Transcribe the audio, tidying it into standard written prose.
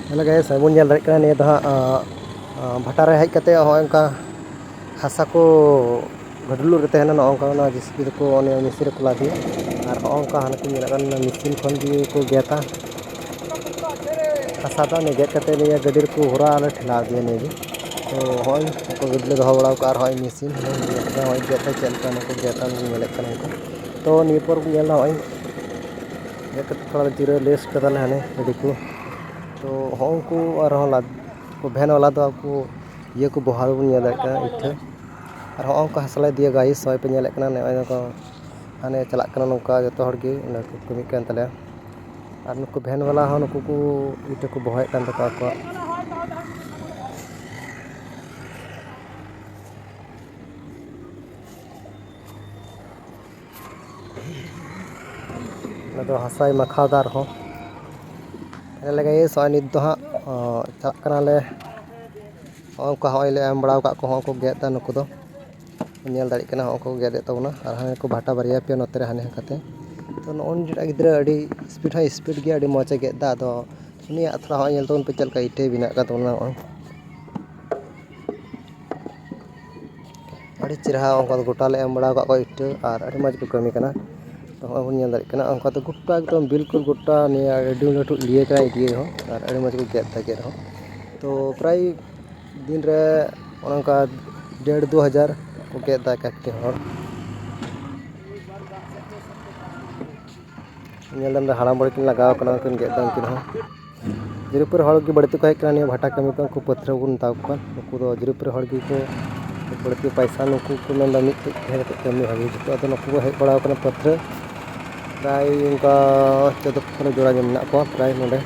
hello guys बन nail दाड़े कना निया दो भाटा रे हेज कते होय उनका हासा को गडलू रे तहना नोंका जिसपी को मिस्त्री को लादी और होंका हाने को नेला मिसिन खन भी को गेता हासा दा ने गेट कते निया गडी को होरा ले ठेला दिया ने तो होय को गडले दो बड़ा कार होय मिसिन होय गेता चलता नको गेता नेले कना तो निया पर नेला होय गेट थोड़ा जीरो लेस कदा ले हाने गडी को तो होंको और लाद को भैन वाला दो को ये को बहाल बन नेल का इठा और होंको हसला दिया गाइस सोय पे नेले कना ने को हाने चला कना नोका जतो हर गे ना को कमी कान तले और नुको भैन वाला हो नुको को इठा को बहाय कान तका को ना तो हसाई मखादार हो लगे ये सोय नित दो चला कना ले होंका होय ले एम बड़ा को गेता नुको दो नेल दाड़ी कना होंको गेदे तबना और हाने को भाटा बारिया पे नोतरे हाने कते तो नोन जेटा गिद्रा अड़ी स्पीड गया अड़ी मौजे गेदा तो उनी थोड़ा होय नेल तो पे चलका इटे बिना का तोना अड़ी चिरहा होंका गोटा ले एम बड़ा को इटे और अड़ी मज को कमी कना तो होय नेल दाड़ी कना होंका तो गोटा एकदम बिल्कुल गोटा ने अड़ी लटू लिए का इडिए हो और अड़ी मज को गेदा के हो तो प्राय दिन रे उनका 1,500-2,000 को गेदा काटे हो नेलम हाड़ाम बड़ी किन लगाव कना किन गेदा किन हो जिरुपुर हड़ की बड़ती को हेज कना भाटा कमी पे को पत्थर को नता को नुकु दो जिरुपुर हड़ की को बड़ती पैसा नुकु को मेंदा मिट ढेर कमी हबी जतो तो नुकु को हेज बड़ा कना पत्थर प्राय उनका 14 जोड़ा जो मेना को प्राय नोडे